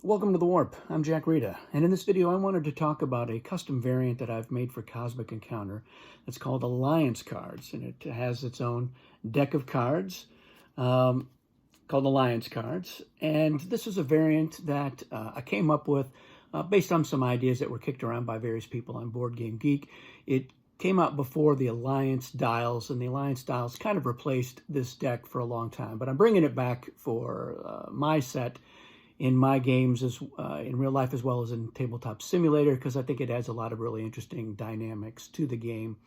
Welcome to The Warp. I'm Jack Rita, and in this video I wanted to talk about a custom variant that I've made for Cosmic Encounter that's called Alliance Cards, and it has its own deck of cards called Alliance Cards. And this is a variant that I came up with based on some ideas that were kicked around by various people on Board Game Geek. It came out before the Alliance Dials, and the Alliance Dials kind of replaced this deck for a long time, but I'm bringing it back for my set in my games in real life as well as in Tabletop Simulator, because I think it adds a lot of really interesting dynamics to the game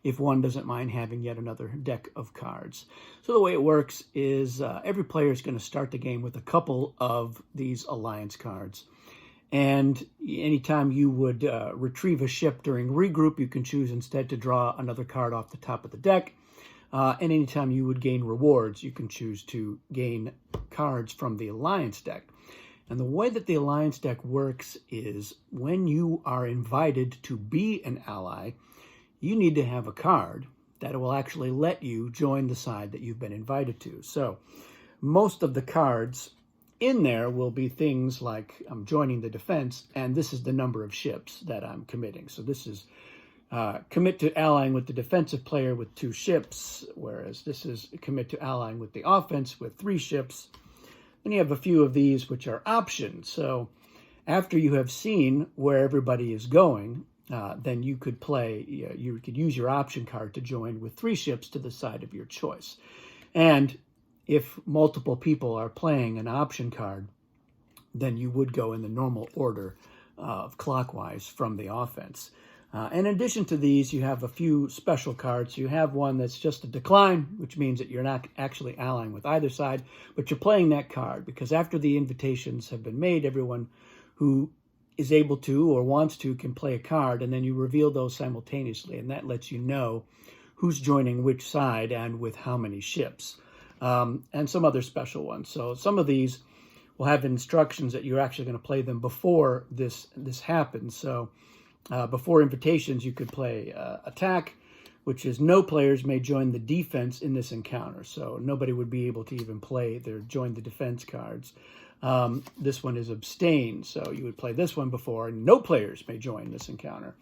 if one doesn't mind having yet another deck of cards. So the way it works is every player is going to start the game with a couple of these Alliance cards. And anytime you would retrieve a ship during regroup, you can choose instead to draw another card off the top of the deck. And anytime you would gain rewards, you can choose to gain cards from the Alliance deck. And the way that the Alliance deck works is when you are invited to be an ally, you need to have a card that will actually let you join the side that you've been invited to. So most of the cards in there will be things like I'm joining the defense, and this is the number of ships that I'm committing. So this is commit to allying with the defensive player with 2 ships, whereas this is commit to allying with the offense with 3 ships. Then you have a few of these which are options. So after you have seen where everybody is going, then you could you could use your option card to join with 3 ships to the side of your choice. And if multiple people are playing an option card, then you would go in the normal order of clockwise from the offense. In addition to these, you have a few special cards. You have one that's just a decline, which means that you're not actually allying with either side, but you're playing that card because after the invitations have been made, everyone who is able to or wants to can play a card, and then you reveal those simultaneously, and that lets you know who's joining which side and with how many ships, and some other special ones. So some of these will have instructions that you're actually going to play them before this happens. So before invitations, you could play attack, which is no players may join the defense in this encounter. So nobody would be able to even play their join the defense cards. This one is abstain. So you would play this one before, and no players may join this encounter.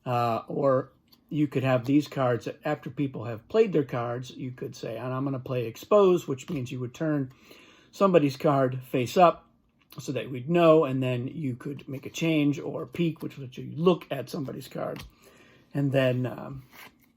Or you could have these cards that after people have played their cards, you could say, and I'm going to play expose, which means you would turn somebody's card face up, so that we'd know, and then you could make a change, or peek, which was you look at somebody's card, and then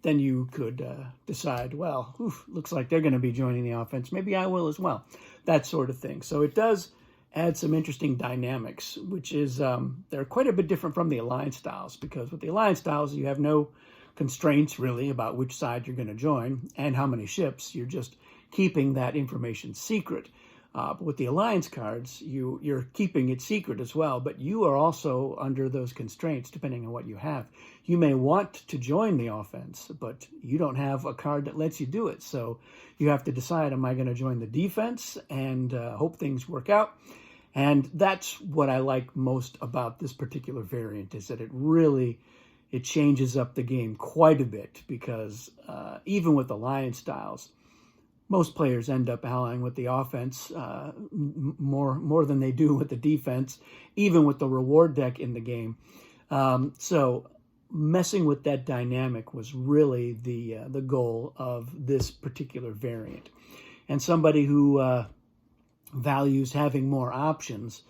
you could decide, well, looks like they're going to be joining the offense. Maybe I will as well. That sort of thing. So it does add some interesting dynamics, which is they're quite a bit different from the Alliance styles, because with the Alliance styles, you have no constraints really about which side you're going to join and how many ships. You're just keeping that information secret. But with the Alliance cards, you're keeping it secret as well, but you are also under those constraints depending on what you have. You may want to join the offense, but you don't have a card that lets you do it. So you have to decide, am I going to join the defense and hope things work out? And that's what I like most about this particular variant, is that it changes up the game quite a bit, because even with Alliance styles, most players end up allying with the offense more than they do with the defense, even with the reward deck in the game. So messing with that dynamic was really the goal of this particular variant. And somebody who values having more options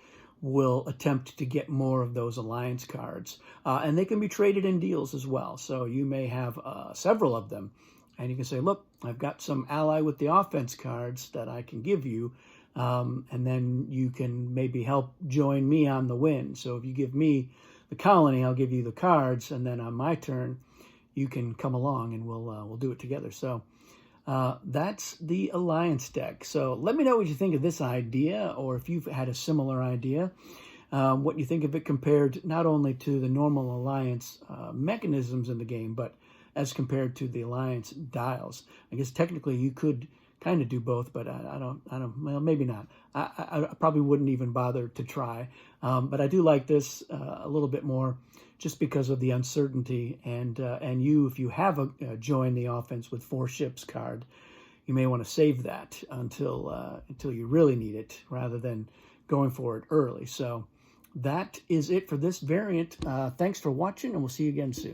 will attempt to get more of those Alliance cards. And they can be traded in deals as well. So you may have several of them, and you can say, look, I've got some ally with the offense cards that I can give you, and then you can maybe help join me on the win. So if you give me the colony, I'll give you the cards, and then on my turn, you can come along and we'll do it together. So that's the Alliance deck. So let me know what you think of this idea, or if you've had a similar idea, what you think of it compared not only to the normal Alliance mechanisms in the game, but as compared to the Alliance dials. I guess technically you could kind of do both, but I don't, well, maybe not. I probably wouldn't even bother to try. But I do like this a little bit more just because of the uncertainty. And you, if you have a join the offense with 4 ships card, you may want to save that until you really need it, rather than going for it early. So that is it for this variant. Thanks for watching, and we'll see you again soon.